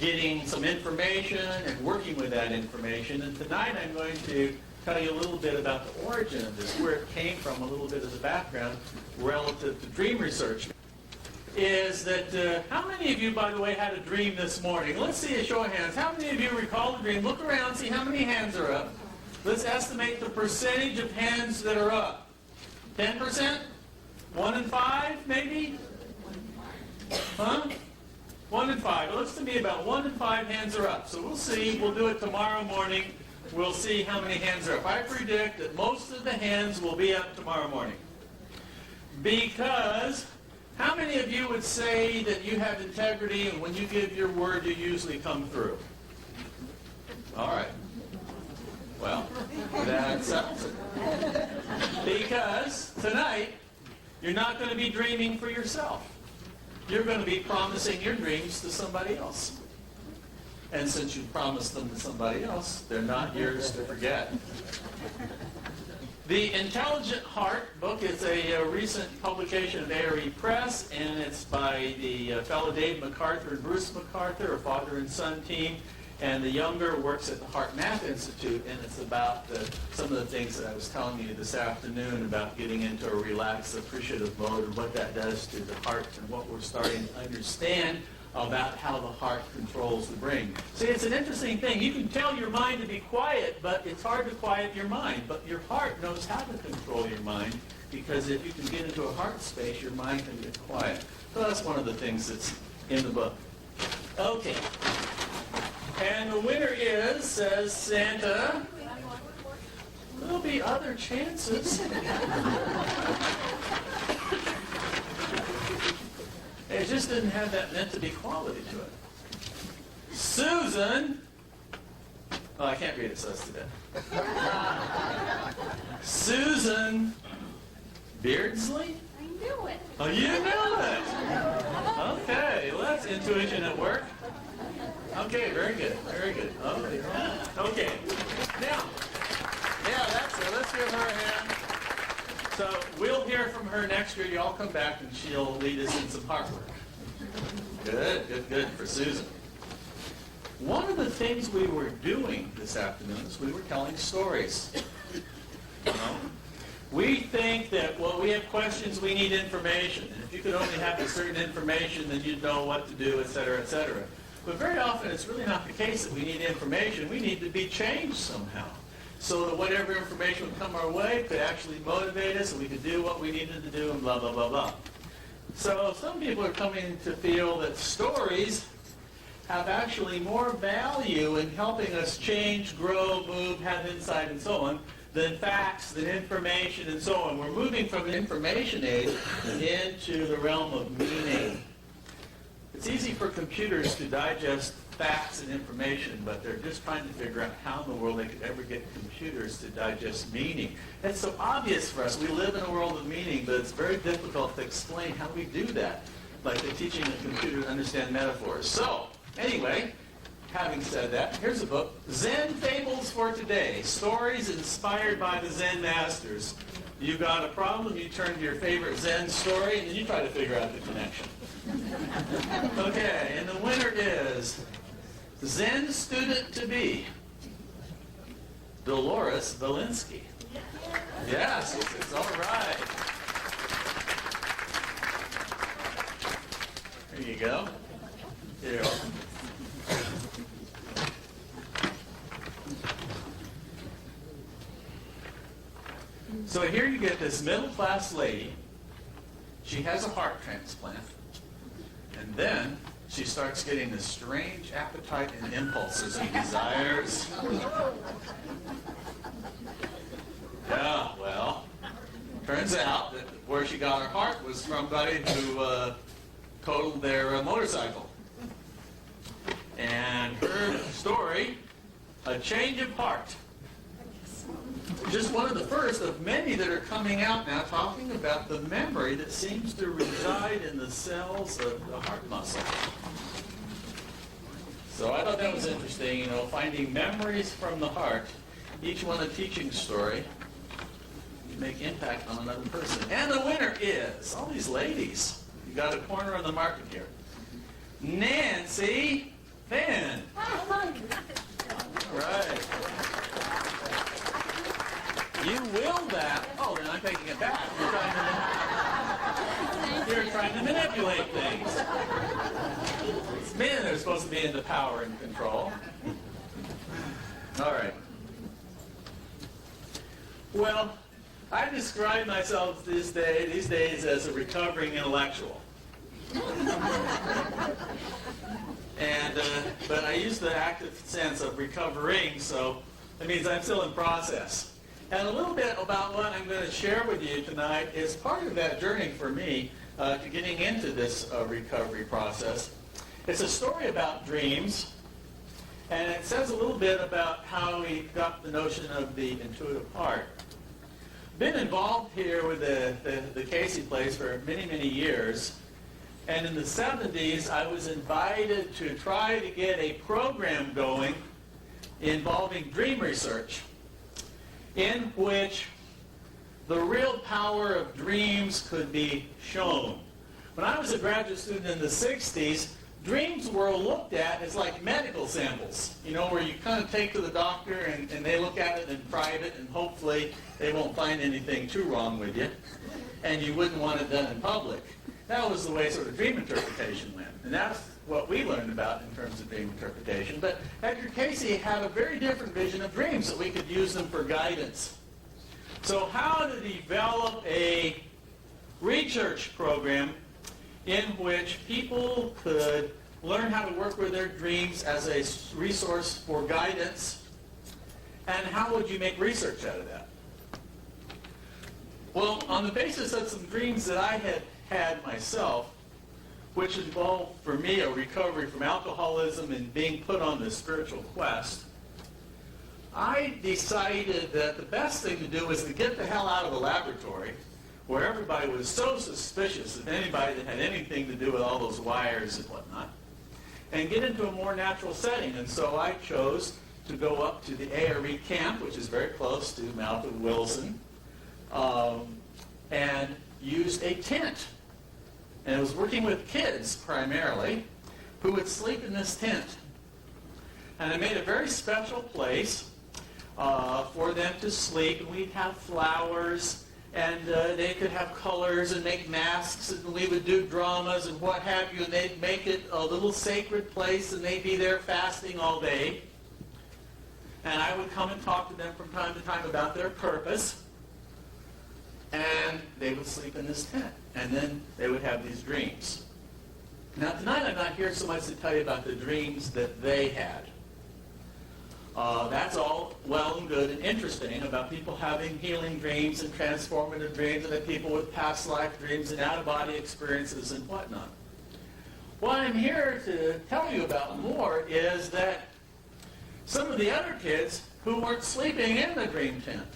getting some information and working with that information. And tonight I'm going to tell you a little bit about the origin of this, where it came from, a little bit of the background relative to dream research. Is that, how many of you, by the way, had a dream this morning? Let's see a show of hands. How many of you recall a dream? Look around, see how many hands are up. Let's estimate the percentage of hands that are up. 10%? 1 in 5, maybe? Huh? 1 in 5. It looks to me about 1 in 5 hands are up. So we'll see. We'll do it tomorrow morning. We'll see how many hands are up. I predict that most of the hands will be up tomorrow morning. Because how many of you would say that you have integrity and when you give your word, you usually come through? All right. Well, that settles it. Because tonight, you're not going to be dreaming for yourself. You're going to be promising your dreams to somebody else. And since you promised them to somebody else, they're not yours to forget. The Intelligent Heart book is a recent publication of ARE Press, and it's by the fellow Dave MacArthur and Bruce MacArthur, a father and son team. And the younger works at the Heart Math Institute, and it's about some of the things that I was telling you this afternoon about getting into a relaxed, appreciative mode and what that does to the heart and what we're starting to understand about how the heart controls the brain. See, it's an interesting thing. You can tell your mind to be quiet, but it's hard to quiet your mind. But your heart knows how to control your mind, because if you can get into a heart space, your mind can get quiet. So that's one of the things that's in the book. Okay. And the winner is, says Santa, there'll be other chances. It just didn't have that meant to be quality to it. Susan, oh, I can't read it, so that's too bad. Susan Beardsley? I knew it. Oh, you knew it. Okay, well, that's intuition at work. Okay, very good, very good. Okay, now, yeah, that's it. Let's give her a hand. So we'll hear from her next year. You all come back and she'll lead us in some heart work. Good, good, good for Susan. One of the things we were doing this afternoon is we were telling stories. You know? We think that, well, we have questions, we need information. And if you could only have a certain information, then you'd know what to do, et cetera, et cetera. But very often it's really not the case that we need information. We need to be changed somehow, so that whatever information would come our way could actually motivate us and we could do what we needed to do and blah, blah, blah, blah. So some people are coming to feel that stories have actually more value in helping us change, grow, move, have insight, and so on, than facts, than information, and so on. We're moving from an information age into the realm of meaning. It's easy for computers to digest facts and information, but they're just trying to figure out how in the world they could ever get computers to digest meaning. It's so obvious for us. We live in a world of meaning, but it's very difficult to explain how we do that, like they're teaching a computer to understand metaphors. So, anyway, having said that, here's a book, Zen Fables for Today, Stories Inspired by the Zen Masters. You've got a problem, you turn to your favorite Zen story, and then you try to figure out the connection. Okay, and the winner is Zen Student to Be, Dolores Valinsky. Yes, it's all right. There you go. Here. So here you get this middle-class lady. She has a heart transplant. And then she starts getting this strange appetite and impulses and desires. Yeah, well, turns out that where she got her heart was from somebody who totaled their motorcycle. And her story, A Change of Heart. Just one of the first of many that are coming out now talking about the memory that seems to reside in the cells of the heart muscle. So I thought that was interesting, you know, finding memories from the heart, each one a teaching story, to make impact on another person. And the winner is, all these ladies, you got a corner on the market here. Nancy fan. Right. You will that. Oh, then I'm taking it back. You're trying to manipulate things. It's men that are supposed to be into power and control. All right. But I describe myself these days as a recovering intellectual. But I use the active sense of recovering, so that means I'm still in process. And a little bit about what I'm going to share with you tonight is part of that journey for me to getting into this recovery process. It's a story about dreams, and it says a little bit about how we got the notion of the intuitive part. Been involved here with the Casey place for many, many years. And in the 70s, I was invited to try to get a program going involving dream research, in which the real power of dreams could be shown. When I was a graduate student in the 60s, dreams were looked at as like medical samples, where you kind of take to the doctor and they look at it in private, and hopefully they won't find anything too wrong with you, and you wouldn't want it done in public. That was the way sort of dream interpretation went. And that's what we learned about in terms of dream interpretation. But Edgar Casey had a very different vision of dreams, that we could use them for guidance. So how to develop a research program in which people could learn how to work with their dreams as a resource for guidance, and how would you make research out of that? Well, on the basis of some dreams that I had myself, which involved for me a recovery from alcoholism and being put on this spiritual quest, I decided that the best thing to do was to get the hell out of the laboratory, where everybody was so suspicious of anybody that had anything to do with all those wires and whatnot, and get into a more natural setting. And so I chose to go up to the ARE camp, which is very close to Mount of Wilson, and used a tent. And I was working with kids primarily who would sleep in this tent. And I made a very special place for them to sleep. And we'd have flowers, and they could have colors and make masks, and we would do dramas and what have you. And they'd make it a little sacred place, and they'd be there fasting all day. And I would come and talk to them from time to time about their purpose. And they would sleep in this tent. And then they would have these dreams. Now tonight I'm not here so much to tell you about the dreams that they had. That's all well and good and interesting about people having healing dreams and transformative dreams, and that people with past life dreams and out-of-body experiences and whatnot. What I'm here to tell you about more is that some of the other kids who weren't sleeping in the dream tent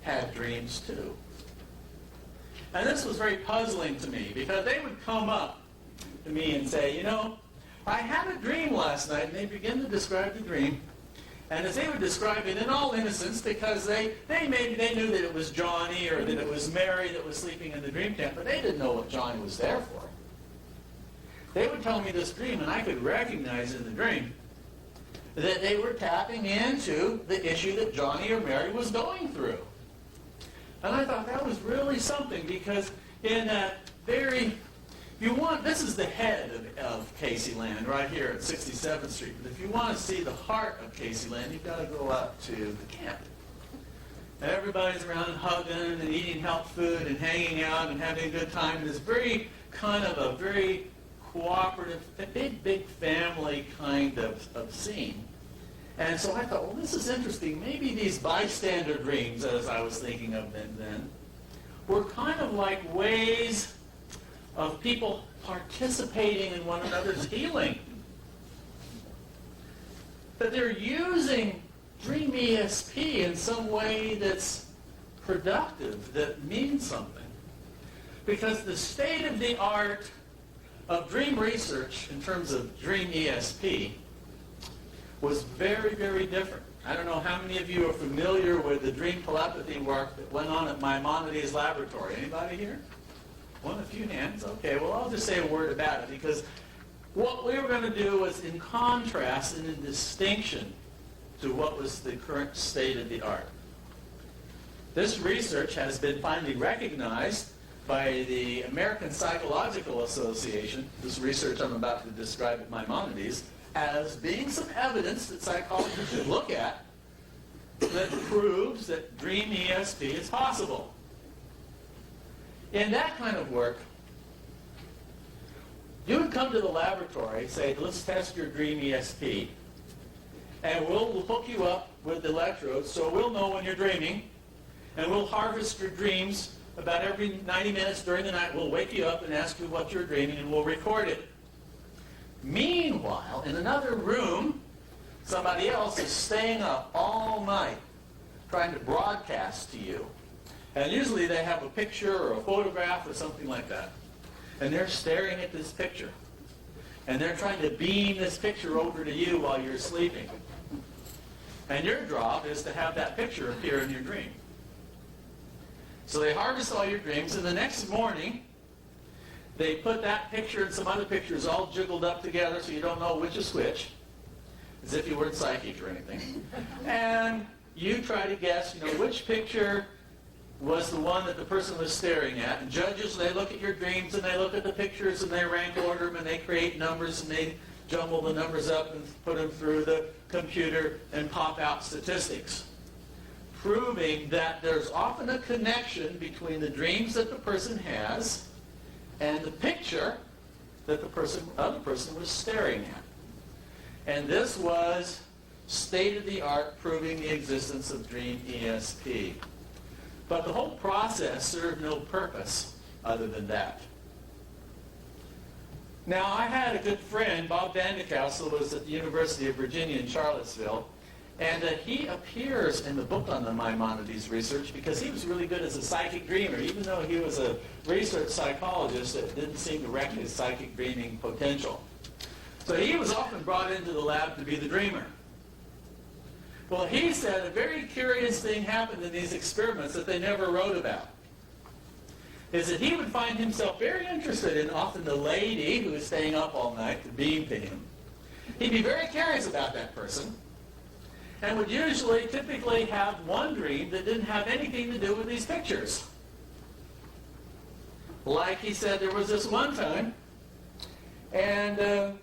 had dreams too. And this was very puzzling to me, because they would come up to me and say, I had a dream last night, and they begin to describe the dream. And as they would describe it in all innocence, because they knew that it was Johnny or that it was Mary that was sleeping in the dream tent, but they didn't know what Johnny was there for. They would tell me this dream, and I could recognize in the dream that they were tapping into the issue that Johnny or Mary was going through. And I thought that was really something, because in that very, this is the head of Casey Land right here at 67th Street. But if you want to see the heart of Casey Land, you've got to go up to the camp. And everybody's around hugging and eating health food and hanging out and having a good time. And it's very kind of a very cooperative, big family kind of scene. And so I thought, well, this is interesting. Maybe these bystander dreams, as I was thinking of them then, were kind of like ways of people participating in one another's healing. That they're using Dream ESP in some way that's productive, that means something. Because the state of the art of dream research in terms of Dream ESP was very, very different. I don't know how many of you are familiar with the dream telepathy work that went on at Maimonides' laboratory. Anybody here? A few hands. Okay, well, I'll just say a word about it, because what we were going to do was in contrast and in distinction to what was the current state of the art. This research has been finally recognized by the American Psychological Association, this research I'm about to describe at Maimonides, as being some evidence that psychologists should look at that proves that dream ESP is possible. In that kind of work, you would come to the laboratory, say, let's test your dream ESP, and we'll hook you up with electrodes so we'll know when you're dreaming, and we'll harvest your dreams about every 90 minutes during the night. We'll wake you up and ask you what you're dreaming, and we'll record it. Meanwhile, in another room, somebody else is staying up all night trying to broadcast to you. And usually they have a picture or a photograph or something like that. And they're staring at this picture. And they're trying to beam this picture over to you while you're sleeping. And your job is to have that picture appear in your dream. So they harvest all your dreams, and the next morning, they put that picture and some other pictures all jiggled up together so you don't know which is which, as if you weren't psychic or anything. And you try to guess, which picture was the one that the person was staring at. And judges, they look at your dreams and they look at the pictures and they rank order them and they create numbers and they jumble the numbers up and put them through the computer and pop out statistics, proving that there's often a connection between the dreams that the person has and the picture that the other person was staring at. And this was state-of-the-art, proving the existence of dream ESP. But the whole process served no purpose other than that. Now, I had a good friend, Bob Vandekastle, was at the University of Virginia in Charlottesville, and he appears in the book on the Maimonides research because he was really good as a psychic dreamer, even though he was a research psychologist that didn't seem to reckon his psychic dreaming potential. So he was often brought into the lab to be the dreamer. Well, he said a very curious thing happened in these experiments that they never wrote about, is that he would find himself very interested in often the lady who was staying up all night to beam to him. He'd be very curious about that person, and would typically have one dream that didn't have anything to do with these pictures. Like he said, there was this one time, and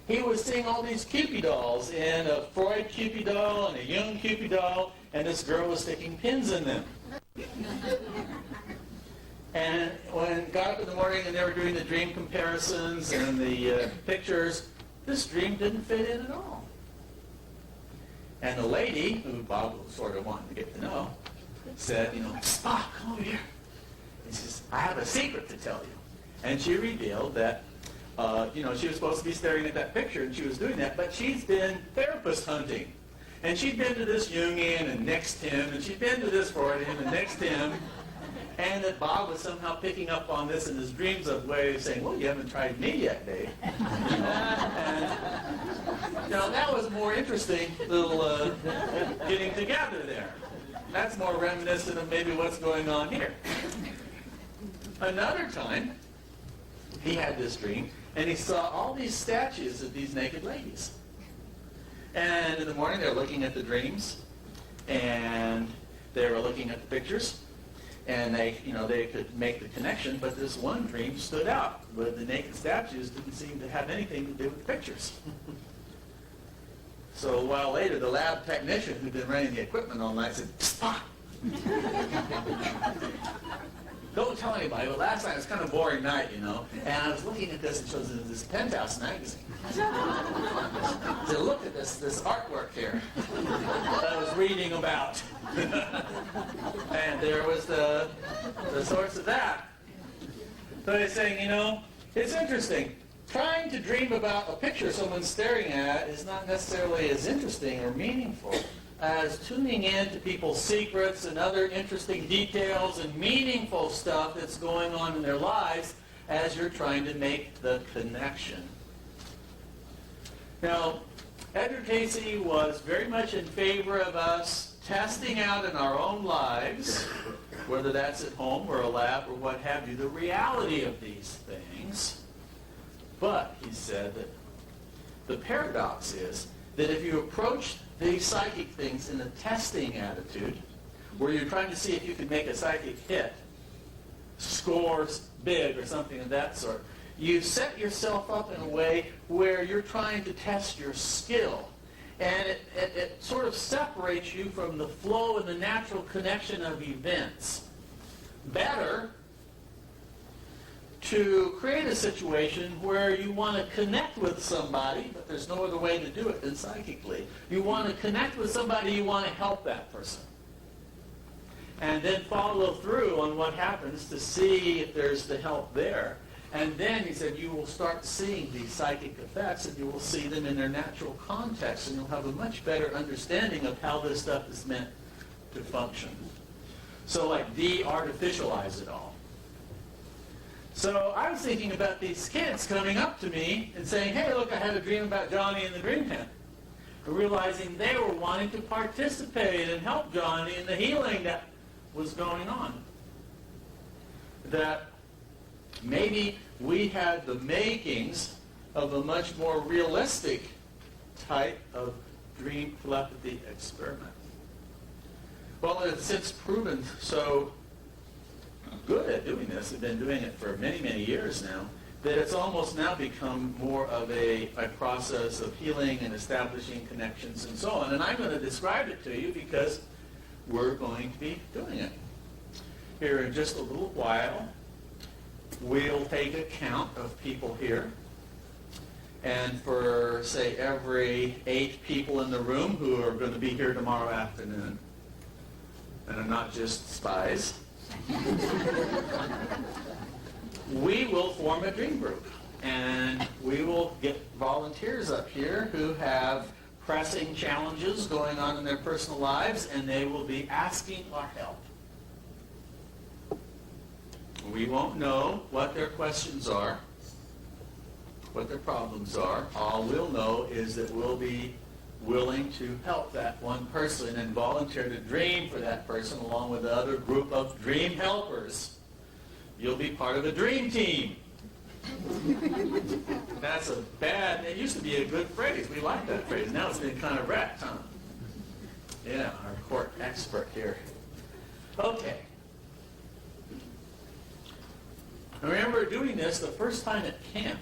he was seeing all these Cupid dolls, and a Freud Cupid doll and a Jung Cupid doll, and this girl was sticking pins in them. And when got up in the morning and they were doing the dream comparisons and the pictures, this dream didn't fit in at all. And the lady, who Bob sort of wanted to get to know, said, Spock, come over here. And she says, I have a secret to tell you. And she revealed that, she was supposed to be staring at that picture, and she was doing that, but she's been therapist hunting. And she'd been to this Jungian and next him, and she'd been to this Freudian and next him, and that Bob was somehow picking up on this in his dreams of way of saying, well, you haven't tried me yet, Dave. That was more interesting little getting together there. That's more reminiscent of maybe what's going on here. Another time, he had this dream, and he saw all these statues of these naked ladies. And in the morning, they were looking at the dreams, and they were looking at the pictures, and they could make the connection, but this one dream stood out, where the naked statues didn't seem to have anything to do with the pictures. So a while later, the lab technician who'd been running the equipment all night said, Spock! Don't tell anybody, but last night it was kind of a boring night, and I was looking at this, and it was in this Penthouse magazine. I said, look at this artwork here that I was reading about. And there was the source of that. So he's saying, it's interesting. Trying to dream about a picture someone's staring at is not necessarily as interesting or meaningful as tuning in to people's secrets and other interesting details and meaningful stuff that's going on in their lives as you're trying to make the connection. Now, Edgar Casey was very much in favor of us testing out in our own lives, whether that's at home or a lab or what have you, the reality of these things. But he said that the paradox is that if you approach these psychic things in a testing attitude, where you're trying to see if you can make a psychic hit, scores big or something of that sort, you set yourself up in a way where you're trying to test your skill. And it sort of separates you from the flow and the natural connection of events. Better to create a situation where you want to connect with somebody, but there's no other way to do it than psychically. You want to connect with somebody, you want to help that person. And then follow through on what happens to see if there's the help there. And then he said you will start seeing these psychic effects, and you will see them in their natural context, and you'll have a much better understanding of how this stuff is meant to function. So like de-artificialize it all. So I was thinking about these kids coming up to me and saying, hey, look, I had a dream about Johnny in the dream tent. Realizing they were wanting to participate and help Johnny in the healing that was going on. That maybe we had the makings of a much more realistic type of dream telepathy experiment. Well, it's since proven so good at doing this, I've been doing it for many, many years now, that it's almost now become more of a process of healing and establishing connections and so on. And I'm going to describe it to you because we're going to be doing it. Here in just a little while, we'll take a count of people here. And for, say, every 8 people in the room who are going to be here tomorrow afternoon, and are not just spies, we will form a dream group. And we will get volunteers up here who have pressing challenges going on in their personal lives, and they will be asking our help. We won't know what their questions are, what their problems are. All we'll know is that we'll be willing to help that one person and volunteer to dream for that person along with another group of dream helpers. You'll be part of a dream team. That's a bad, it used to be a good phrase. We like that phrase. Now it's been kind of wrecked, huh? Yeah, our court expert here. Okay. I remember doing this the first time at camp.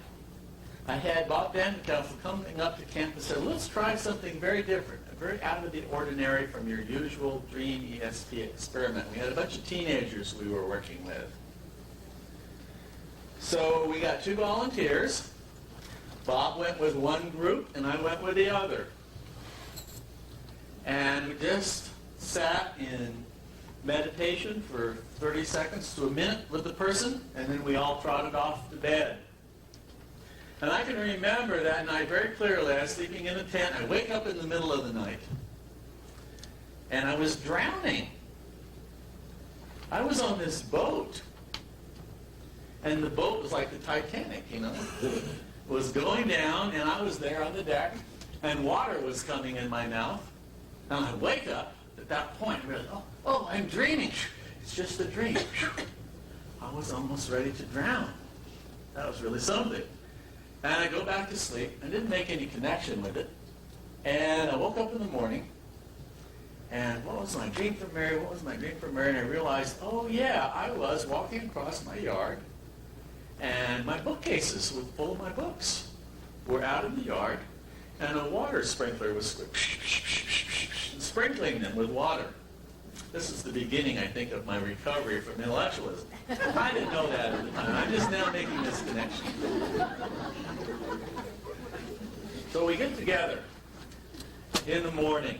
I had Bob Vanderkelsel coming up to camp and said, let's try something very different, very out of the ordinary from your usual dream ESP experiment. We had a bunch of teenagers we were working with. So we got 2 volunteers. Bob went with one group and I went with the other. And we just sat in meditation for 30 seconds to a minute with the person, and then we all trotted off to bed. And I can remember that night very clearly. I was sleeping in a tent. I wake up in the middle of the night, and I was drowning. I was on this boat, and the boat was like the Titanic, you know. It was going down, and I was there on the deck, and water was coming in my mouth. And I wake up at that point and realize, oh, I'm dreaming. It's just a dream. I was almost ready to drown. That was really something. And I go back to sleep. I didn't make any connection with it. And I woke up in the morning. And what was my dream from Mary? What was my dream from Mary? And I realized, oh yeah, I was walking across my yard. And my bookcases were full of my books. Were out in the yard. And a water sprinkler was sprinkling them with water. This is the beginning, I think, of my recovery from intellectualism. I didn't know that at the time. I'm just now making this connection. So we get together in the morning.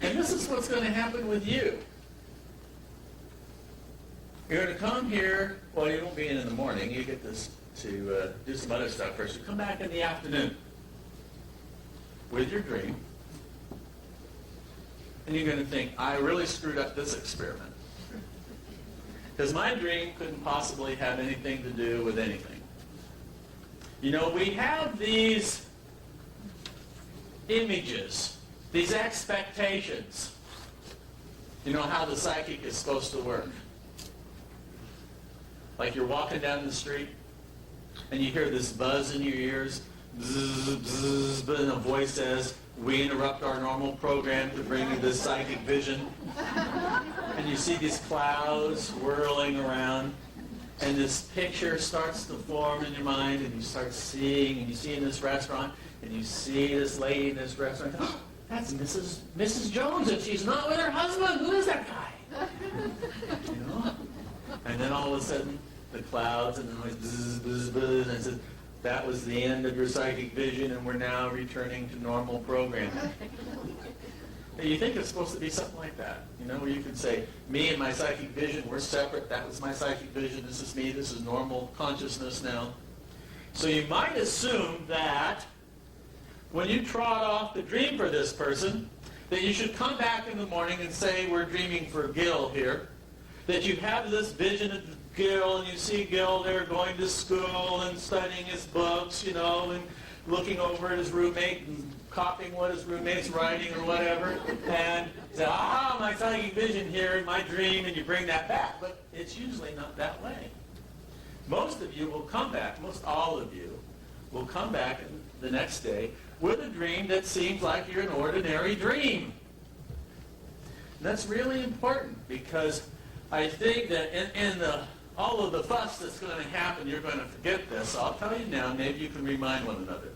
And this is what's going to happen with you. You're going to come here, well, you won't be in the morning. You get this to do some other stuff first. You come back in the afternoon with your dream. And you're going to think, I really screwed up this experiment. Because my dream couldn't possibly have anything to do with anything. You know, we have these images, these expectations. You know how the psychic is supposed to work. Like you're walking down the street, and you hear this buzz in your ears, bzz, bzz, but then a voice says, we interrupt our normal program to bring you this psychic vision. And you see these clouds swirling around, and this picture starts to form in your mind, and you start seeing, and you see in this restaurant, and you see this lady in this restaurant. Oh, that's Mrs. Jones, and she's not with her husband. Who is that guy? You know? And then all of a sudden, the clouds and the noise, bzz, bzz, bzz, and it says, that was the end of your psychic vision, and we're now returning to normal programming. You think it's supposed to be something like that, you know, where you can say, me and my psychic vision, we're separate. That was my psychic vision. This is me. This is normal consciousness now. So you might assume that when you trot off the dream for this person, that you should come back in the morning and say, we're dreaming for Gil here, that you have this vision of Gil, and you see Gil there going to school and studying his books, you know, and looking over at his roommate and copying what his roommate's writing or whatever, and say, aha, my psychic vision here in my dream, and you bring that back. But it's usually not that way. Most of you will come back, most all of you will come back the next day with a dream that seems like you're an ordinary dream. And that's really important, because I think that in all of the fuss that's going to happen, you're going to forget this. I'll tell you now, maybe you can remind one another.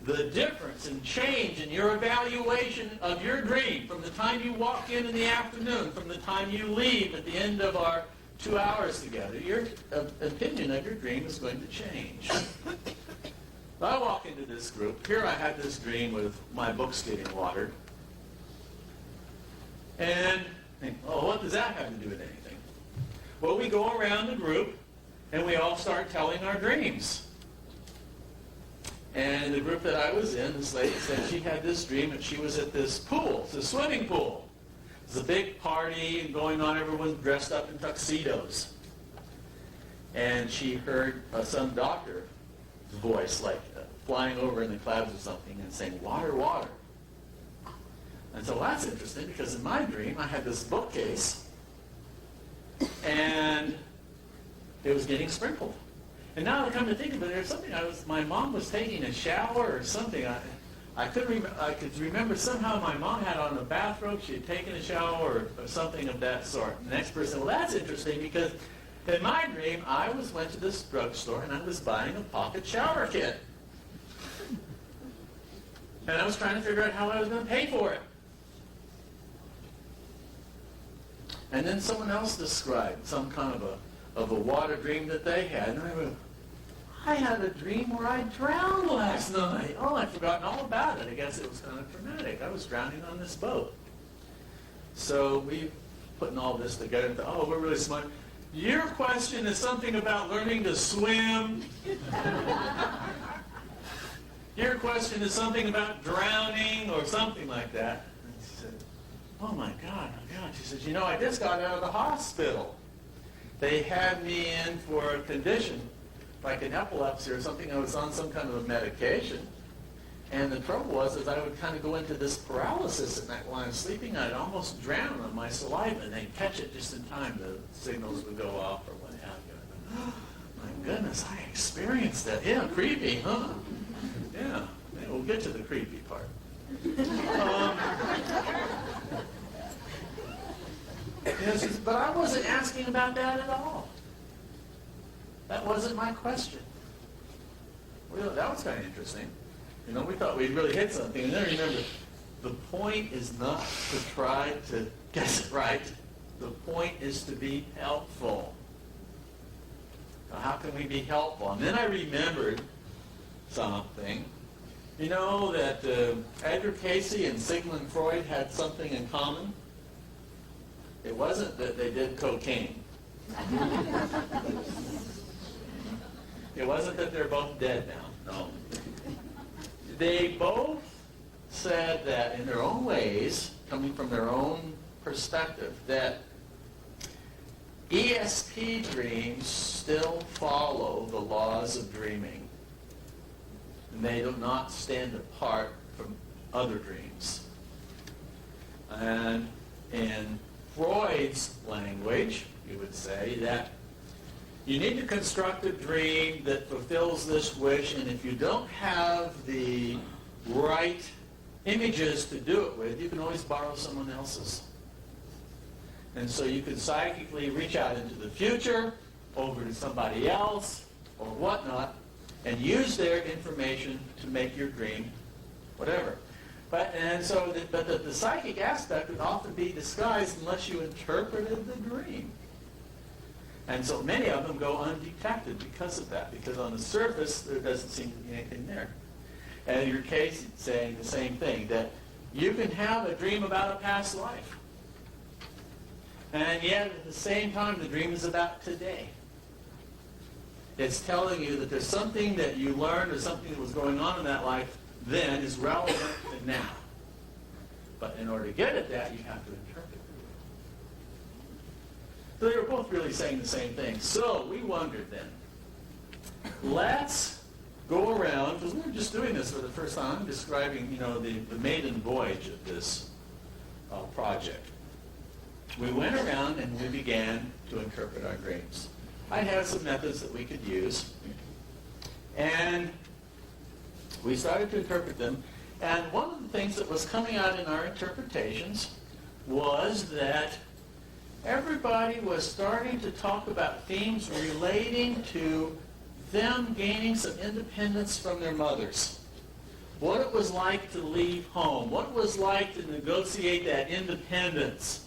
The difference and change in your evaluation of your dream from the time you walk in the afternoon, from the time you leave at the end of our 2 hours together, your opinion of your dream is going to change. I walk into this group. Here I had this dream with my books getting watered. And think, oh, what does that have to do with anything? Well, we go around the group, and we all start telling our dreams. And the group that I was in, this lady said she had this dream that she was at this pool, the swimming pool. It's a big party going on, everyone's dressed up in tuxedos. And she heard some doctor's voice, like flying over in the clouds or something, and saying, water, water. And so that's interesting, because in my dream, I had this bookcase, and it was getting sprinkled. And now I come to think of it, there's something my mom was taking a shower or something. I could remember somehow my mom had on a bathrobe, she had taken a shower or something of that sort. And the next person, well, that's interesting, because in my dream, I went to this drugstore and I was buying a pocket shower kit. And I was trying to figure out how I was going to pay for it. And then someone else described some kind of a water dream that they had. And I went, I had a dream where I drowned last night. Oh, I'd forgotten all about it. I guess it was kind of traumatic. I was drowning on this boat. So we putting all this together and thought, oh, we're really smart. Your question is something about learning to swim. Your question is something about drowning or something like that. And she said, oh my God. She said, you know, I just got out of the hospital. They had me in for a condition like an epilepsy or something. I was on some kind of a medication. And the trouble was I would kind of go into this paralysis at night while I'm sleeping. I'd almost drown on my saliva, and they'd catch it just in time. The signals would go off or what have you. Oh, my goodness, I experienced that. Yeah, creepy, huh? Yeah, we'll get to the creepy part. Yes, but I wasn't asking about that at all. That wasn't my question. Well, that was kind of interesting. You know, we thought we'd really hit something. And then remember, the point is not to try to guess it right. The point is to be helpful. Now, how can we be helpful? And then I remembered something. You know that Edgar Cayce and Sigmund Freud had something in common? It wasn't that they did cocaine. It wasn't that they're both dead now. No. They both said that in their own ways, coming from their own perspective, that ESP dreams still follow the laws of dreaming. And they do not stand apart from other dreams. And in Freud's language, you would say that You need to construct a dream that fulfills this wish, and if you don't have the right images to do it with, you can always borrow someone else's. And so you can psychically reach out into the future, over to somebody else, or whatnot, and use their information to make your dream whatever. But the psychic aspect would often be disguised unless you interpreted the dream. And so many of them go undetected because of that, because on the surface there doesn't seem to be anything there. And in your case, it's saying the same thing, that you can have a dream about a past life. And yet at the same time, the dream is about today. It's telling you that there's something that you learned or something that was going on in that life then is relevant to now. But in order to get at that, you have to interpret it. So they were both really saying the same thing. So we wondered then, let's go around, because we were just doing this for the first time. I'm describing, the maiden voyage of this project. We went around and we began to interpret our dreams. I had some methods that we could use. And we started to interpret them. And one of the things that was coming out in our interpretations was that everybody was starting to talk about themes relating to them gaining some independence from their mothers. What it was like to leave home. What it was like to negotiate that independence.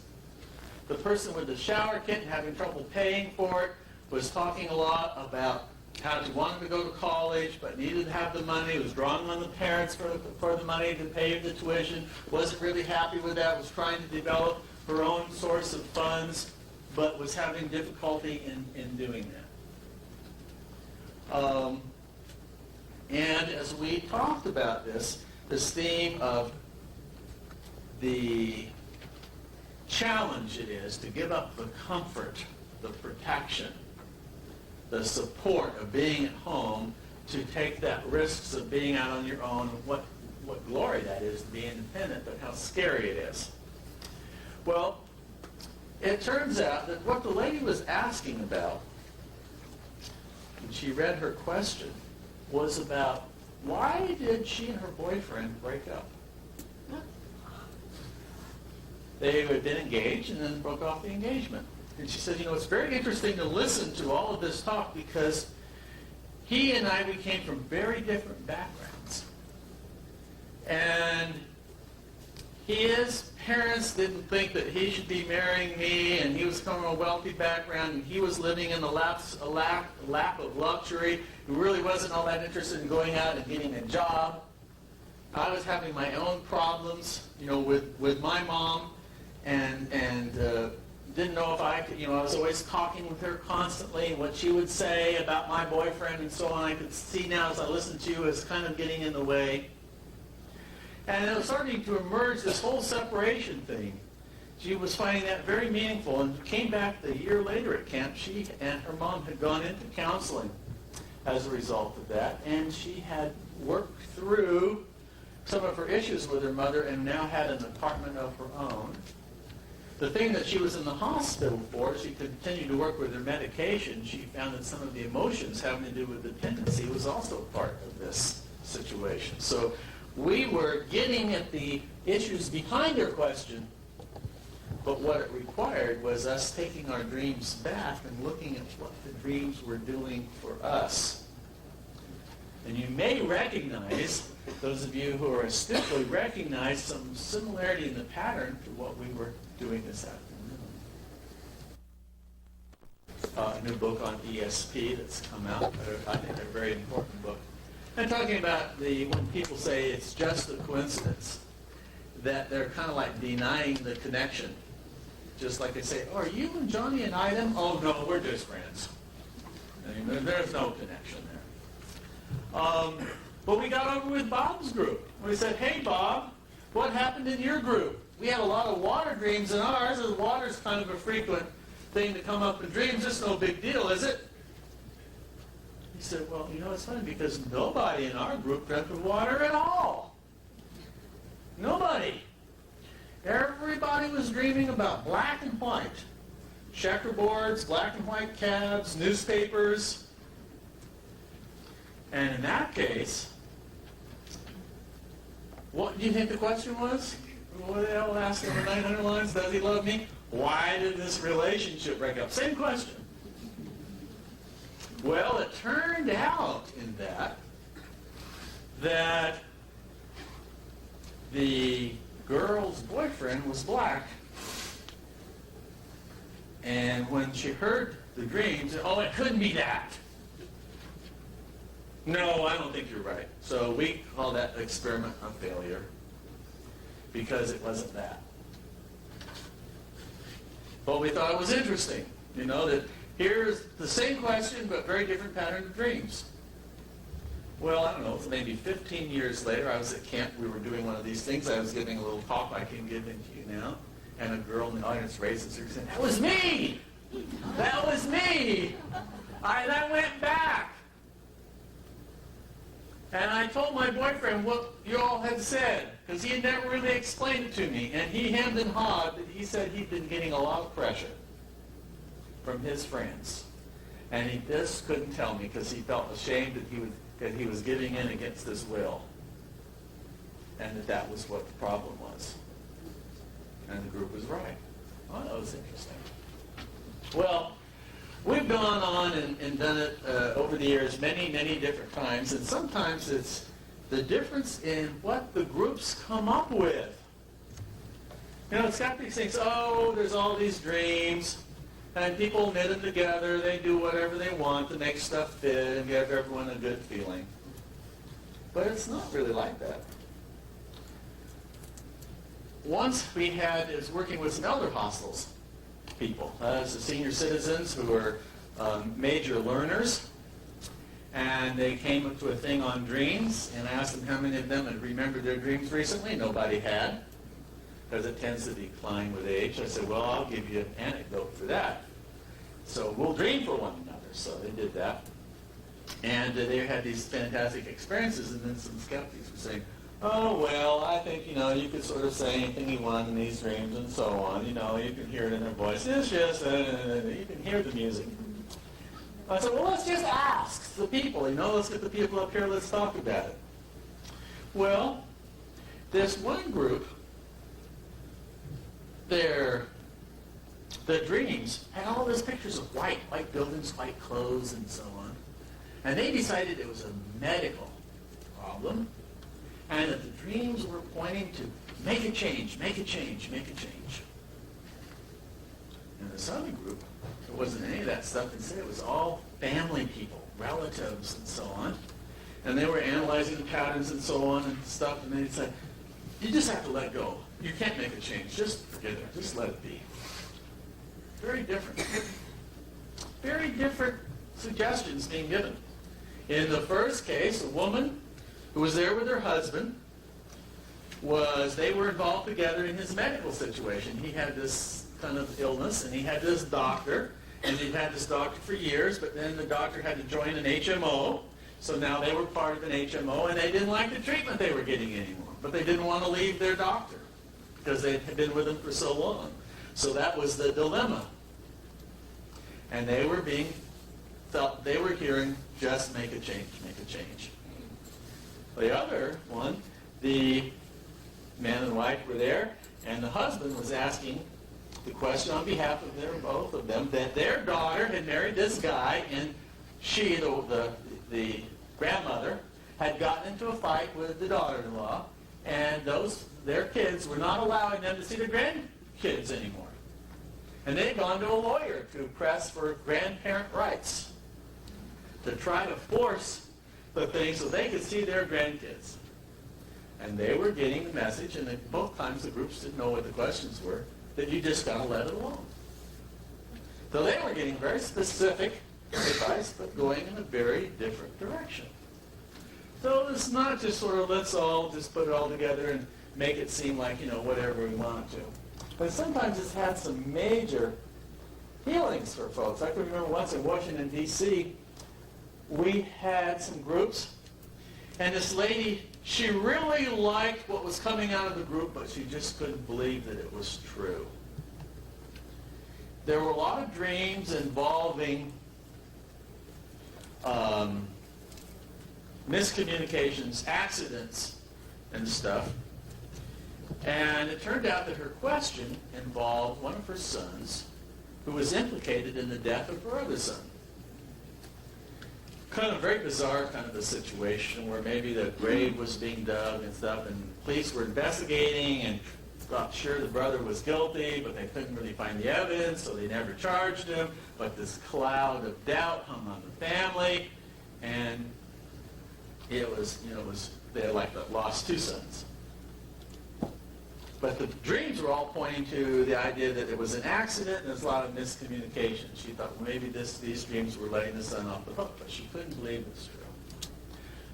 The person with the shower kit having trouble paying for it was talking a lot about how he wanted to go to college but needed to have the money, was drawing on the parents for the money to pay the tuition, wasn't really happy with that, was trying to develop her own source of funds, but was having difficulty in doing that. And as we talked about this theme of the challenge it is to give up the comfort, the protection, the support of being at home to take that risks of being out on your own, what glory that is to be independent, but how scary it is. Well, it turns out that what the lady was asking about, when she read her question, was about why did she and her boyfriend break up? They had been engaged and then broke off the engagement. And she said, it's very interesting to listen to all of this talk because he and I, we came from very different backgrounds. And his parents didn't think that he should be marrying me, and he was coming from a wealthy background, and he was living in the lap of luxury. He really wasn't all that interested in going out and getting a job. I was having my own problems, with my mom, and didn't know if I could, I was always talking with her constantly, and what she would say about my boyfriend and so on, I could see now as I listened to you as kind of getting in the way. And it was starting to emerge, this whole separation thing. She was finding that very meaningful, and came back a year later at camp. She and her mom had gone into counseling as a result of that, and she had worked through some of her issues with her mother and now had an apartment of her own. The thing that she was in the hospital for, she continued to work with her medication. She found that some of the emotions having to do with dependency was also part of this situation. So we were getting at the issues behind her question, but what it required was us taking our dreams back and looking at what the dreams were doing for us. And you may recognize, those of you who are astutely recognize some similarity in the pattern to what we were doing this afternoon. A new book on ESP that's come out, I think a very important book. I'm talking about when people say it's just a coincidence, that they're kind of like denying the connection. Just like they say, are you and Johnny an item? Oh no, we're just friends. I mean, there's no connection there. But we got over with Bob's group. We said, hey Bob, what happened in your group? We had a lot of water dreams in ours, and water's kind of a frequent thing to come up in dreams. It's no big deal, is it? He said, well, it's funny because nobody in our group dreamt of water at all. Nobody. Everybody was dreaming about black and white. checkerboards, black and white cabs, newspapers. And in that case, what do you think the question was? What the hell asked in the 900 lines? Does he love me? Why did this relationship break up? Same question. Well, it turned out in that the girl's boyfriend was black. And when she heard the dreams, oh, it couldn't be that. No, I don't think you're right. So we call that experiment a failure because it wasn't that. But we thought it was interesting, that here's the same question but very different pattern of dreams. Well, I don't know, maybe 15 years later, I was at camp. We were doing one of these things. I was giving a little talk I can give it to you now. And a girl in the audience raises her and said, "That was me! That was me! I went back." And I told my boyfriend what you all had said, because he had never really explained it to me. And he hemmed and hawed. He said he'd been getting a lot of pressure from his friends. And he just couldn't tell me because he felt ashamed that he was giving in against his will. And that was what the problem was. And the group was right. Oh, that was interesting. Well, we've gone on and done it over the years many, many different times. And sometimes it's the difference in what the groups come up with. It's got these things, there's all these dreams. And people knit them together. They do whatever they want to make stuff fit and give everyone a good feeling. But it's not really like that. Once is working with some elder hostels people, some senior citizens who were major learners. And they came up to a thing on dreams, and I asked them how many of them had remembered their dreams recently. Nobody had, because it tends to decline with age. I said, well, I'll give you an anecdote for that. So we'll dream for one another. So they did that. And they had these fantastic experiences, and then some skeptics were saying, oh, well, I think, you could sort of say anything you want in these dreams and so on. You can hear it in their voice. It's just, you can hear the music. I said, well, let's just ask the people, let's get the people up here, let's talk about it. Well, this one group, the dreams had all these pictures of white buildings, white clothes, and so on. And they decided it was a medical problem, and that the dreams were pointing to make a change, make a change, make a change. And this other group, there wasn't any of that stuff. Instead, it was all family people, relatives, and so on. And they were analyzing the patterns and so on and stuff, and they said, you just have to let go. You can't make a change. Just forget it. Just let it be. Very different. Very different suggestions being given. In the first case, a woman who was there with her husband, they were involved together in his medical situation. He had this kind of illness, and he had this doctor, and he'd had this doctor for years, but then the doctor had to join an HMO, so now they were part of an HMO, and they didn't like the treatment they were getting anymore, but they didn't want to leave their doctor because they had been with him for so long. So that was the dilemma. And they were hearing, just make a change, make a change. The other one, the man and wife were there, and the husband was asking the question on behalf of both of them, that their daughter had married this guy, and she, the grandmother, had gotten into a fight with the daughter-in-law, and their kids were not allowing them to see their grandkids anymore. And they had gone to a lawyer to press for grandparent rights, to try to force the thing so they could see their grandkids. And they were getting the message, and both times the groups didn't know what the questions were, that you just got to let it alone. So they were getting very specific advice, but going in a very different direction. So it's not just sort of let's all just put it all together and make it seem like, whatever we want to. But sometimes it's had some major healings for folks. I can remember once in Washington, D.C., we had some groups, and this lady, she really liked what was coming out of the group, but she just couldn't believe that it was true. there were a lot of dreams involving miscommunications, accidents, and stuff. And it turned out that her question involved one of her sons who was implicated in the death of her other son. Kind of very bizarre kind of a situation where maybe the grave was being dug and stuff, and police were investigating and got sure the brother was guilty, but they couldn't really find the evidence, so they never charged him. But this cloud of doubt hung on the family, and they had like lost two sons. But the dreams were all pointing to the idea that it was an accident and there's a lot of miscommunication. She thought, well, maybe these dreams were letting the son off the hook, but she couldn't believe it was true.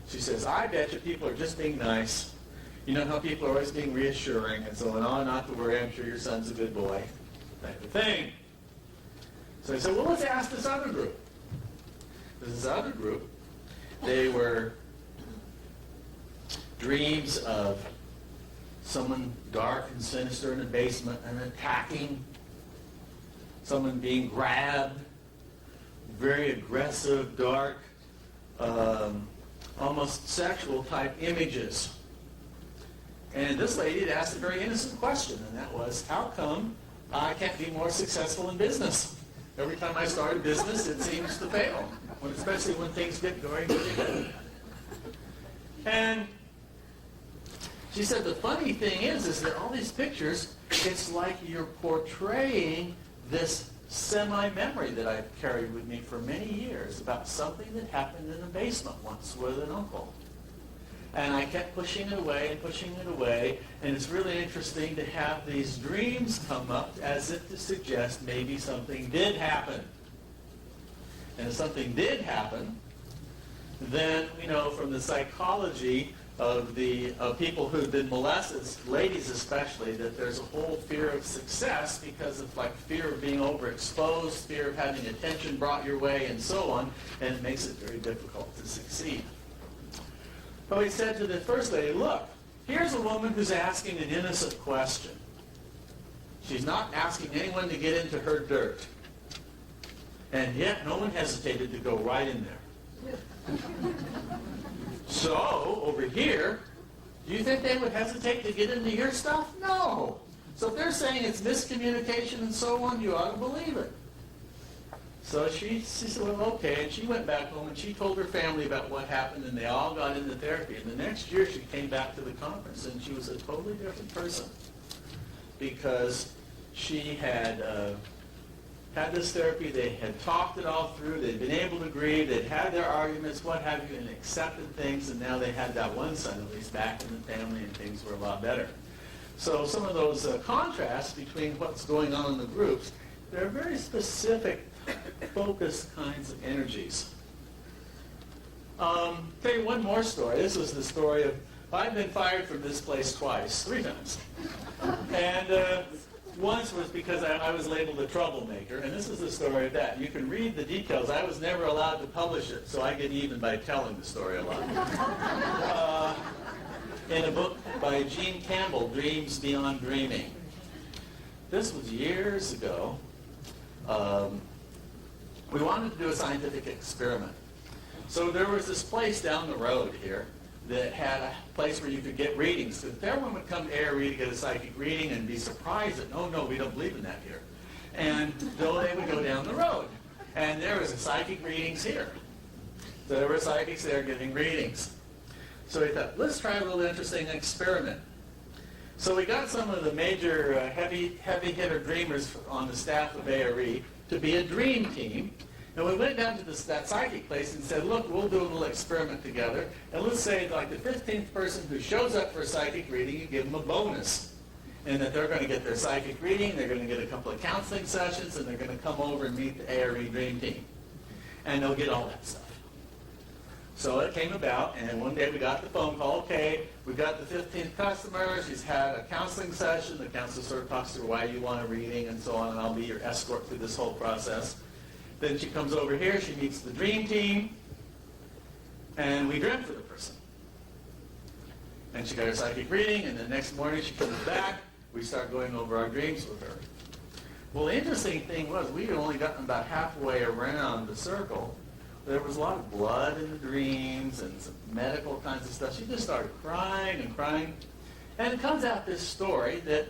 She says, I bet you people are just being nice. You know how people are always being reassuring and so on, oh, not to worry, I'm sure your son's a good boy, type of thing. So I said, well, let's ask this other group. This other group, they were dreams of someone dark and sinister in the basement and attacking, someone being grabbed, very aggressive, dark, almost sexual type images. And this lady had asked a very innocent question, and that was, how come I can't be more successful in business? Every time I start a business, it seems to fail, especially when things get going really good. And she said the funny thing is that all these pictures, it's like you're portraying this semi-memory that I've carried with me for many years about something that happened in the basement once with an uncle. And I kept pushing it away, and it's really interesting to have these dreams come up as if to suggest maybe something did happen. And if something did happen, then we know from the psychology of people who've been molested, ladies especially, that there's a whole fear of success because of like fear of being overexposed, fear of having attention brought your way, and so on, and it makes it very difficult to succeed. But he said to the first lady, look, here's a woman who's asking an innocent question. She's not asking anyone to get into her dirt. And yet no one hesitated to go right in there. So, over here, do you think they would hesitate to get into your stuff? No. So if they're saying it's miscommunication and so on, you ought to believe it. So she said, well, okay, and she went back home and she told her family about what happened, and they all got into therapy. And the next year she came back to the conference, and she was a totally different person because she had had this therapy, they had talked it all through, they'd been able to agree, they'd had their arguments, what have you, and accepted things, and now they had that one son at least back in the family, and things were a lot better. So some of those contrasts between what's going on in the groups, they're very specific, focused kinds of energies. Tell you one more story. This was the story of, I've been fired from this place twice, 3 times. And once was because I was labeled a troublemaker, and this is the story of that. You can read the details. I was never allowed to publish it, so I get even by telling the story a lot. In a book by Gene Campbell, Dreams Beyond Dreaming. This was years ago. We wanted to do a scientific experiment. So there was this place down the road here that had a place where you could get readings. So if everyone would come to ARE to get a psychic reading and be surprised that, no, we don't believe in that here. And so they would go down the road. And there was a psychic readings here. So there were psychics there giving readings. So we thought, let's try a little interesting experiment. So we got some of the major heavy hitter dreamers on the staff of ARE to be a dream team. And we went down to that psychic place and said, look, we'll do a little experiment together. And let's say like the 15th person who shows up for a psychic reading, you give them a bonus. And that they're going to get their psychic reading, they're going to get a couple of counseling sessions, and they're going to come over and meet the ARE dream team. And they'll get all that stuff. So it came about, and one day we got the phone call, okay, we got the 15th customer, she's had a counseling session, the counselor sort of talks to her why you want a reading and so on, and I'll be your escort through this whole process. Then she comes over here, she meets the dream team, and we dreamt for the person. And she got her psychic reading, and the next morning she comes back, we start going over our dreams with her. Well, the interesting thing was we had only gotten about halfway around the circle. There was a lot of blood in the dreams and some medical kinds of stuff. She just started crying and crying. And it comes out this story that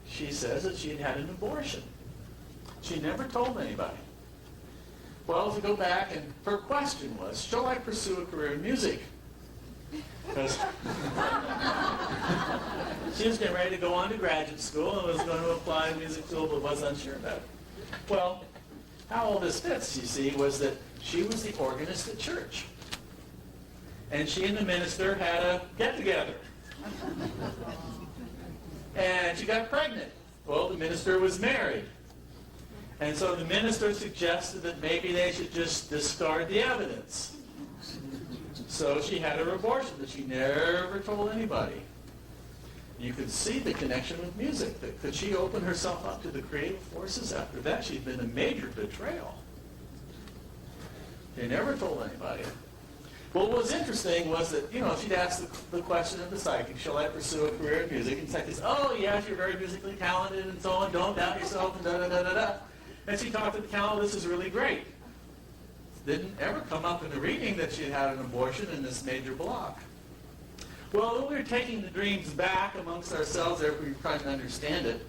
she says that she had had an abortion. She never told anybody. Well, to go back, and her question was, shall I pursue a career in music? Because she was getting ready to go on to graduate school and was going to apply to music school, but was unsure about it. Well, how all this fits, you see, was that she was the organist at church. And she and the minister had a get-together. And she got pregnant. Well, the minister was married. And so the minister suggested that maybe they should just discard the evidence. So she had her abortion that she never told anybody. You could see the connection with music. Could she open herself up to the creative forces after that? She'd been a major betrayal. She never told anybody. Well, what was interesting was that, she'd asked the question of the psychic, shall I pursue a career in music? And the psychic said, oh, yes, you're very musically talented and so on. Don't doubt yourself and da-da-da-da-da. And she talked to the cow, this is really great. Didn't ever come up in the reading that she had an abortion in this major block. Well, we were taking the dreams back amongst ourselves there, we were trying to understand it.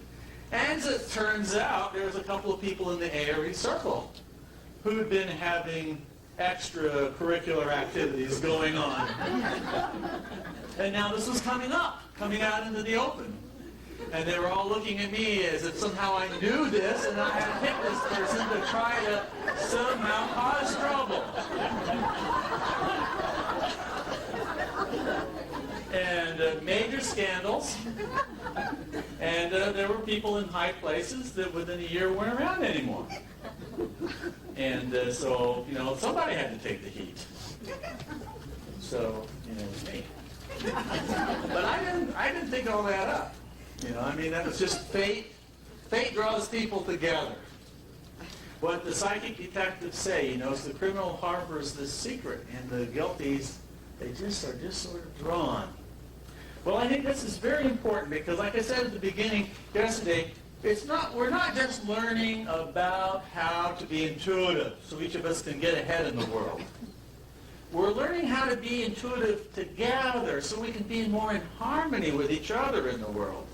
And as it turns out, there was a couple of people in the ARE circle who had been having extracurricular activities going on. And now this was coming out into the open. And they were all looking at me as if somehow I knew this and I had picked this person to try to somehow cause trouble. And major scandals. And there were people in high places that within a year weren't around anymore. And so, somebody had to take the heat. So, it was me. But I didn't think all that up. That was just fate. Fate draws people together. What the psychic detectives say, is the criminal harbors this secret, and the guilties, they are just sort of drawn. Well, I think this is very important because, like I said at the beginning yesterday, we're not just learning about how to be intuitive so each of us can get ahead in the world. We're learning how to be intuitive together so we can be more in harmony with each other in the world.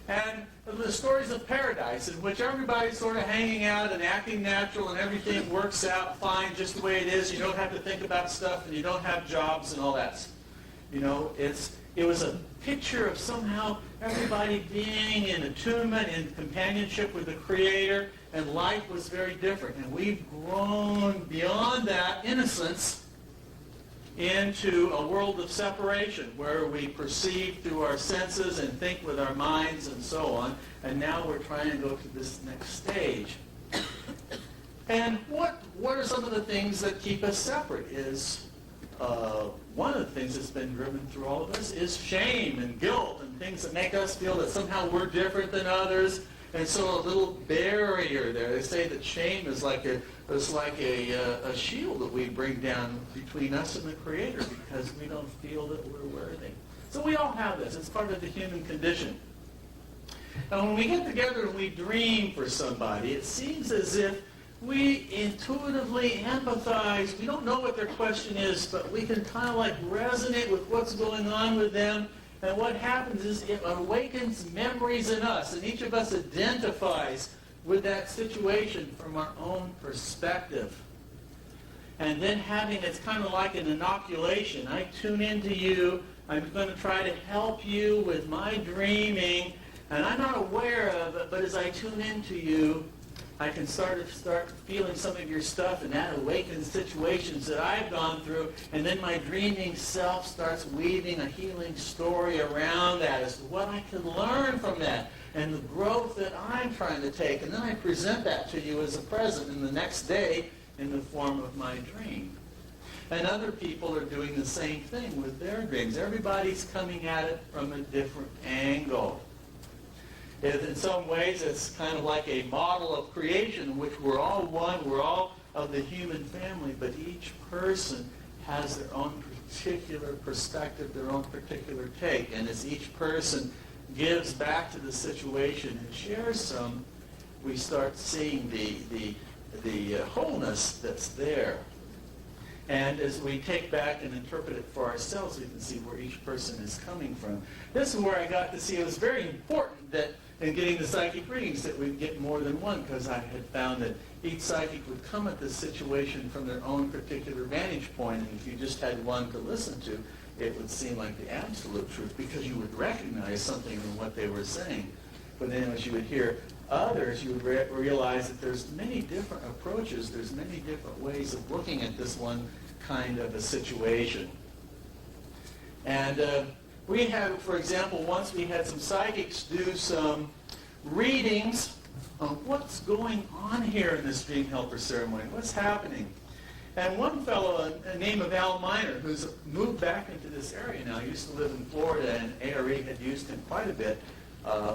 And the stories of paradise in which everybody's sort of hanging out and acting natural and everything works out fine just the way it is. You don't have to think about stuff and you don't have jobs and all that. It was a picture of somehow everybody being in attunement and companionship with the Creator, and life was very different. And we've grown beyond that innocence into a world of separation where we perceive through our senses and think with our minds and so on. And now we're trying to go to this next stage. And what are some of the things that keep us separate is one of the things that's been driven through all of us is shame and guilt and things that make us feel that somehow we're different than others. And so a little barrier there. They say that shame is like a shield that we bring down between us and the Creator because we don't feel that we're worthy. So we all have this. It's part of the human condition. And when we get together and we dream for somebody, it seems as if we intuitively empathize. We don't know what their question is, but we can kind of resonate with what's going on with them. And what happens is it awakens memories in us, and each of us identifies with that situation from our own perspective. And then it's kind of like an inoculation. I tune into you. I'm going to try to help you with my dreaming, and I'm not aware of it, but as I tune into you, I can start feeling some of your stuff, and that awakens situations that I've gone through, and then my dreaming self starts weaving a healing story around that as to what I can learn from that and the growth that I'm trying to take. And then I present that to you as a present in the next day in the form of my dream. And other people are doing the same thing with their dreams. Everybody's coming at it from a different angle. In some ways, it's kind of like a model of creation in which we're all one, we're all of the human family, but each person has their own particular perspective, their own particular take. And as each person gives back to the situation and shares some, we start seeing the wholeness that's there. And as we take back and interpret it for ourselves, we can see where each person is coming from. This is where I got to see it was very important that in getting the psychic readings that we'd get more than one, because I had found that each psychic would come at this situation from their own particular vantage point, and if you just had one to listen to, it would seem like the absolute truth, because you would recognize something in what they were saying. But then as you would hear others, you would realize that there's many different approaches, there's many different ways of looking at this one kind of a situation. And we had, for example, once we had some psychics do some readings on what's going on here in this Dream Helper ceremony, what's happening. And one fellow, a name of Al Miner, who's moved back into this area now, used to live in Florida, and ARE had used him quite a bit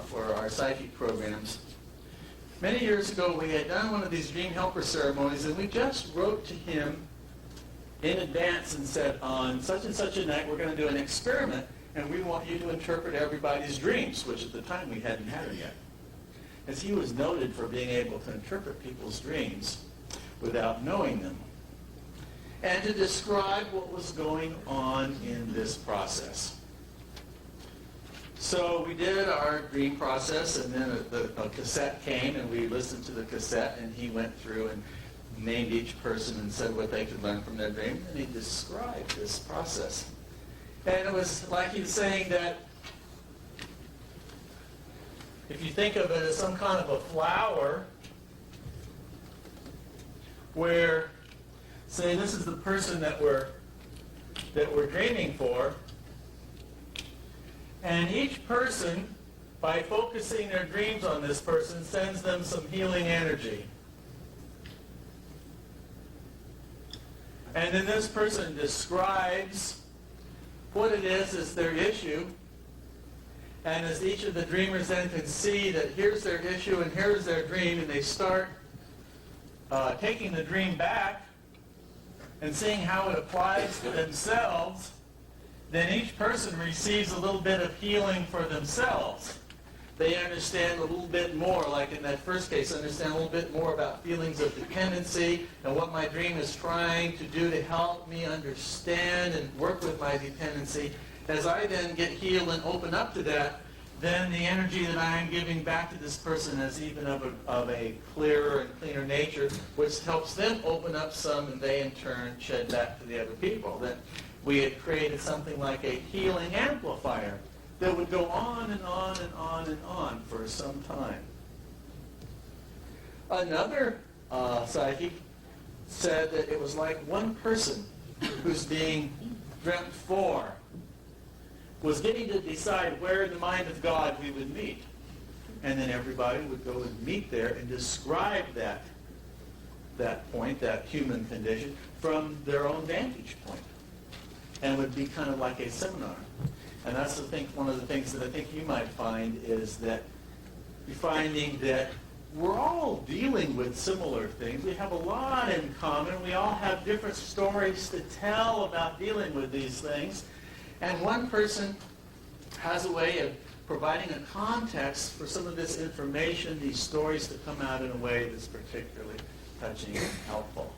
for our psychic programs. Many years ago, we had done one of these Dream Helper ceremonies, and we just wrote to him in advance and said, on such and such a night, we're going to do an experiment, and we want you to interpret everybody's dreams, which at the time we hadn't had it yet. As he was noted for being able to interpret people's dreams without knowing them, and to describe what was going on in this process. So we did our dream process, and then a cassette came, and we listened to the cassette, and he went through and named each person and said what they could learn from their dream, and he described this process. And it was like he was saying that if you think of it as some kind of a flower, where, say, this is the person that we're dreaming for, and each person, by focusing their dreams on this person, sends them some healing energy. And then this person describes what it is as their issue. And as each of the dreamers then can see that here's their issue and here's their dream, and they start taking the dream back and seeing how it applies to themselves, then each person receives a little bit of healing for themselves. They understand a little bit more, like in that first case, understand a little bit more about feelings of dependency and what my dream is trying to do to help me understand and work with my dependency. As I then get healed and open up to that, then the energy that I am giving back to this person is even of a clearer and cleaner nature, which helps them open up some, and they in turn shed back to the other people. That we had created something like a healing amplifier that would go on and on and on and on for some time. Another psychic said that it was like one person who's being dreamt for was getting to decide where in the mind of God we would meet. And then everybody would go and meet there and describe that point, that human condition, from their own vantage point. And it would be kind of like a seminar. And that's one of the things that I think you might find is that you're finding that we're all dealing with similar things. We have a lot in common. We all have different stories to tell about dealing with these things. And one person has a way of providing a context for some of this information, these stories to come out in a way that's particularly touching and helpful.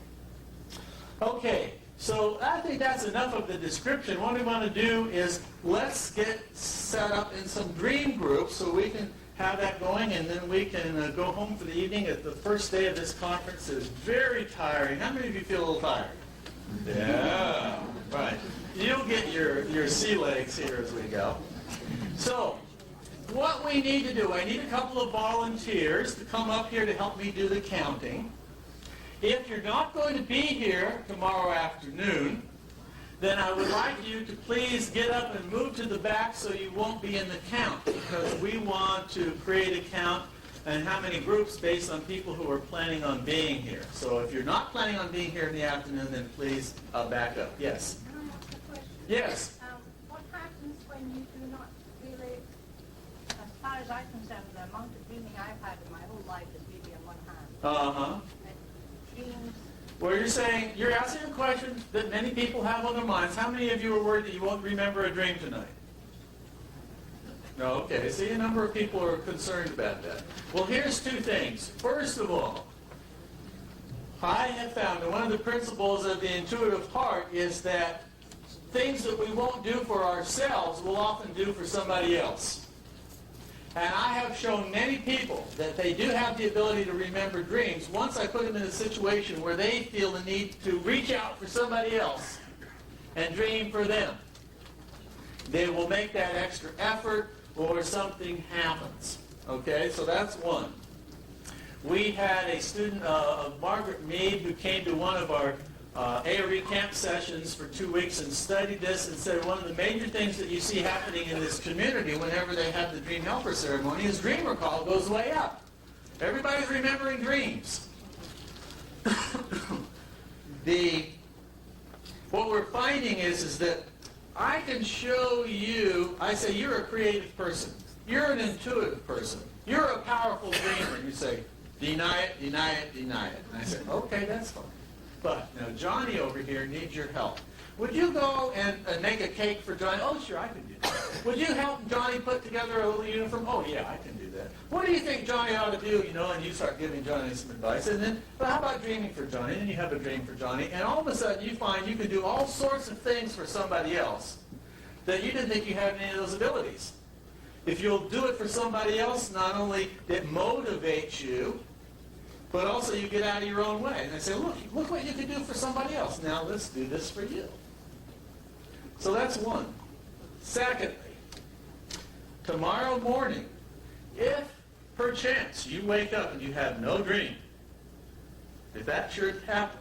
Okay, so I think that's enough of the description. What we want to do is let's get set up in some dream groups so we can have that going, and then we can go home for the evening. The first day of this conference is very tiring. How many of you feel a little tired? Yeah, right. You'll get your sea legs here as we go. So, what we need to do, I need a couple of volunteers to come up here to help me do the counting. If you're not going to be here tomorrow afternoon, then I would like you to please get up and move to the back so you won't be in the count, because we want to create a count and how many groups based on people who are planning on being here. So if you're not planning on being here in the afternoon, then please back up. Yes? Can I ask a question? Yes. What happens when you do not really, as far as I'm concerned, the amount of dreaming I've had in my whole life is really on one hand. Uh-huh. It dreams. Well, you're asking a question that many people have on their minds. How many of you are worried that you won't remember a dream tonight? No, okay. See, a number of people are concerned about that. Well, here's two things. First of all, I have found that one of the principles of the intuitive heart is that things that we won't do for ourselves we'll often do for somebody else. And I have shown many people that they do have the ability to remember dreams once I put them in a situation where they feel the need to reach out for somebody else and dream for them. They will make that extra effort or something happens. Okay, so that's one. We had a student of Margaret Mead who came to one of our ARE camp sessions for 2 weeks and studied this and said one of the major things that you see happening in this community whenever they have the Dream Helper ceremony is dream recall goes way up. Everybody's remembering dreams. What we're finding is that I can show you, I say you're a creative person. You're an intuitive person. You're a powerful dreamer. And you say, deny it, deny it, deny it. And I say, okay, that's fine. But now Johnny over here needs your help. Would you go and make a cake for Johnny? Oh, sure, I can do that. Would you help Johnny put together a little uniform? Oh, yeah, I can do that. What do you think Johnny ought to do? And you start giving Johnny some advice. And then, well, how about dreaming for Johnny? And then you have a dream for Johnny. And all of a sudden you find you can do all sorts of things for somebody else that you didn't think you had any of those abilities. If you'll do it for somebody else, not only it motivates you, but also you get out of your own way. And they say, look what you can do for somebody else. Now let's do this for you. So that's one. Secondly, tomorrow morning, if perchance you wake up and you have no dream, if that should happen,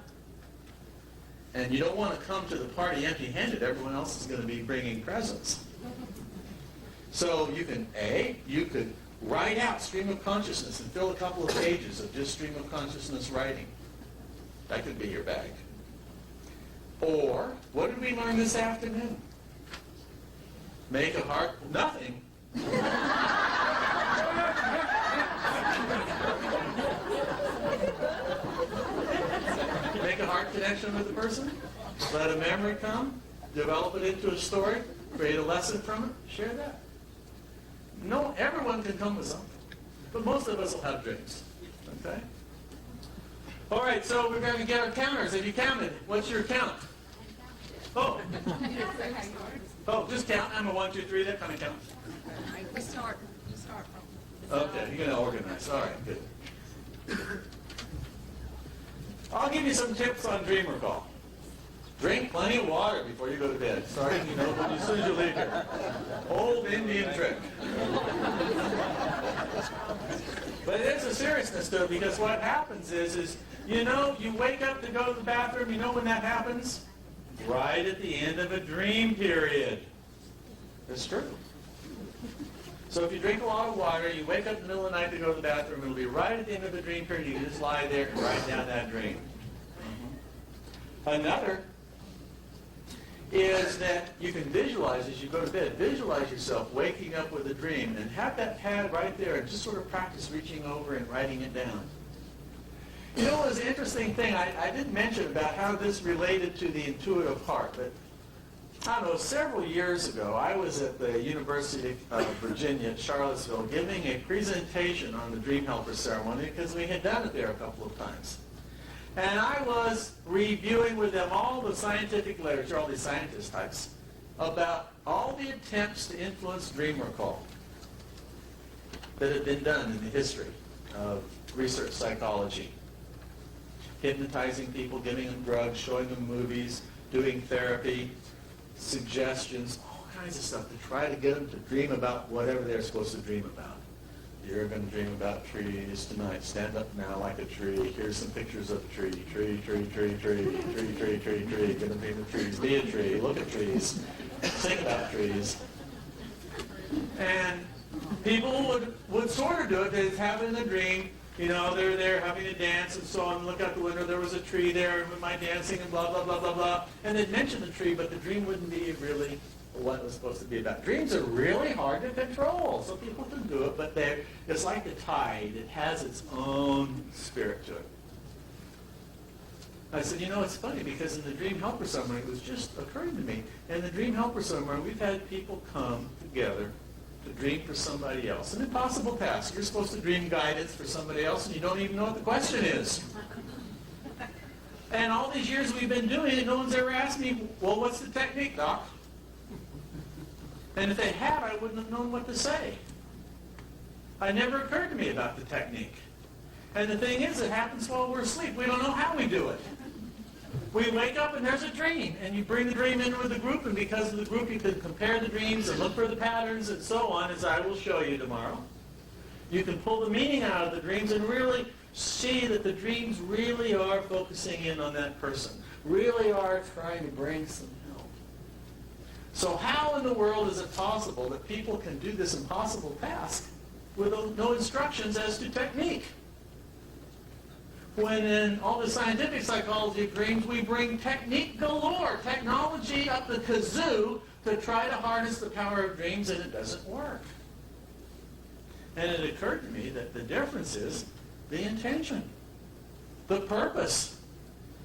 and you don't want to come to the party empty-handed, everyone else is going to be bringing presents. So you could write out stream of consciousness and fill a couple of pages of just stream of consciousness writing. That could be your bag. Or, what did we learn this afternoon? Make a heart, nothing. Make a heart connection with the person. Let a memory come. Develop it into a story. Create a lesson from it. Share that. No, everyone can come with something. But most of us will have dreams. Okay? All right, so we're going to get our counters. Have you counted? What's your count? Oh. Oh, just count. I'm a 1, 2, 3. That kind of count. We start from. Okay, you're going to organize. All right, good. I'll give you some tips on dream recall. Drink plenty of water before you go to bed. Sorry, as soon as you leave here. Old Indian trick. But there's a seriousness to it because what happens is you wake up to go to the bathroom. You know when that happens? Right at the end of a dream period. It's true. So if you drink a lot of water, you wake up in the middle of the night to go to the bathroom, it'll be right at the end of the dream period. You just lie there and write down that dream. Another is that you can visualize as you go to bed. Visualize yourself waking up with a dream and have that pad right there and just sort of practice reaching over and writing it down. It was an interesting thing. I didn't mention about how this related to the intuitive heart, but I don't know, several years ago, I was at the University of Virginia at Charlottesville giving a presentation on the Dream Helper ceremony because we had done it there a couple of times. And I was reviewing with them all the scientific literature, all these scientist types, about all the attempts to influence dream recall that had been done in the history of research psychology. Hypnotizing people, giving them drugs, showing them movies, doing therapy, suggestions, all kinds of stuff to try to get them to dream about whatever they're supposed to dream about. You're going to dream about trees tonight. Stand up now like a tree. Here's some pictures of a tree. Tree, tree, tree, tree, tree, tree, tree, tree. Going to dream of trees. Be a tree. Look at trees. Think about trees. And people would sort of do it. They'd have it in a dream. They're there having a dance and so on. Look out the window. There was a tree there with my dancing and blah, blah, blah, blah, blah. And they'd mention the tree, but the dream wouldn't be really what it was supposed to be about. Dreams are really hard to control. So people can do it, but it's like the tide. It has its own spirit to it. I said, it's funny because in the Dream Helper ceremony, it was just occurring to me. In the Dream Helper ceremony, we've had people come together to dream for somebody else. An impossible task. You're supposed to dream guidance for somebody else, and you don't even know what the question is. And all these years we've been doing it, no one's ever asked me, well, what's the technique, Doc? And if they had, I wouldn't have known what to say. It never occurred to me about the technique. And the thing is, it happens while we're asleep. We don't know how we do it. We wake up and there's a dream, and you bring the dream in with the group, and because of the group you can compare the dreams and look for the patterns and so on, as I will show you tomorrow. You can pull the meaning out of the dreams and really see that the dreams really are focusing in on that person, really are trying to bring some help. So how in the world is it possible that people can do this impossible task with no instructions as to technique? When in all the scientific psychology of dreams, we bring technique galore, technology up the kazoo to try to harness the power of dreams, and it doesn't work. And it occurred to me that the difference is the intention, the purpose,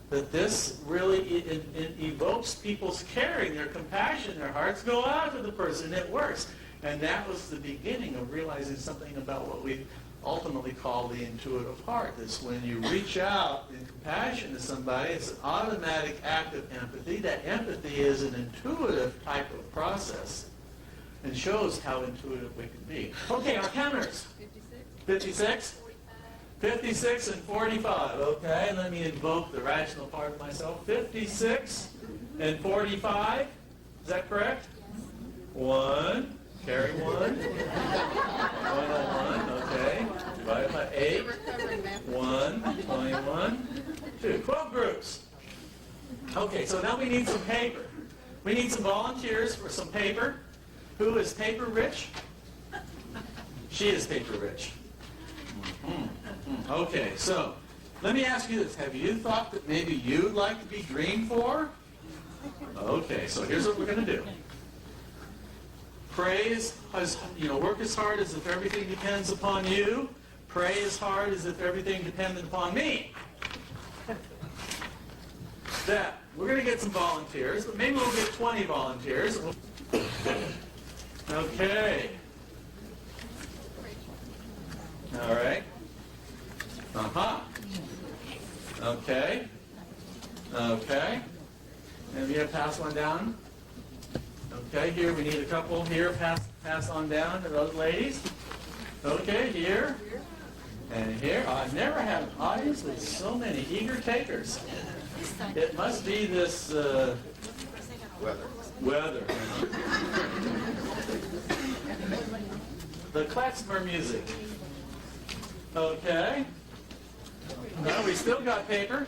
that this really it evokes people's caring, their compassion, their hearts go out to the person, it works. And that was the beginning of realizing something about what we ultimately call the intuitive heart. It's when you reach out in compassion to somebody, it's an automatic act of empathy. That empathy is an intuitive type of process and shows how intuitive we can be. Okay, our counters. 56? 56 and 45. Okay, let me invoke the rational part of myself. 56 and 45. Is that correct? 1. Carry 1. 101. Okay. Divided by 8. 1. 21. 2. 12 groups. Okay, so now we need some paper. We need some volunteers for some paper. Who is paper rich? She is paper rich. Okay, so let me ask you this. Have you thought that maybe you'd like to be dreamed for? Okay, so here's what we're going to do. Pray work as hard as if everything depends upon you. Pray as hard as if everything depended upon me. That we're going to get some volunteers, but maybe we'll get 20 volunteers. Okay. All right. Okay. Okay. And we have pass one down. Okay, here we need a couple here. Pass on down to those ladies. Okay, here. And here. I've never had an audience with so many eager takers. It must be this weather. The klezmer music. Okay. Well, we still got paper.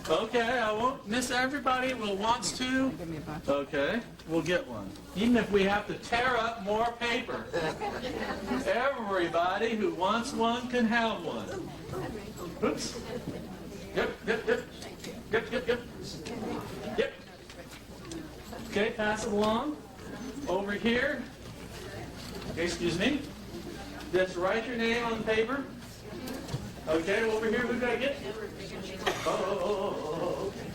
Okay, I won't miss everybody who wants to. Okay, we'll get one. Even if we have to tear up more paper. Everybody who wants one can have one. Oops. Yep. Okay, pass it along. Over here. Okay, excuse me. Just write your name on the paper. Okay, over here, who did I get? Okay.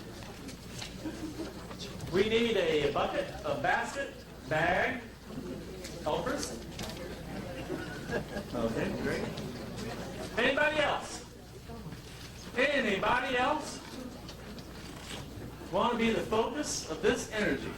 We need a bucket, a basket, bag, helpers. Okay, great. Anybody else? Anybody else want to be the focus of this energy?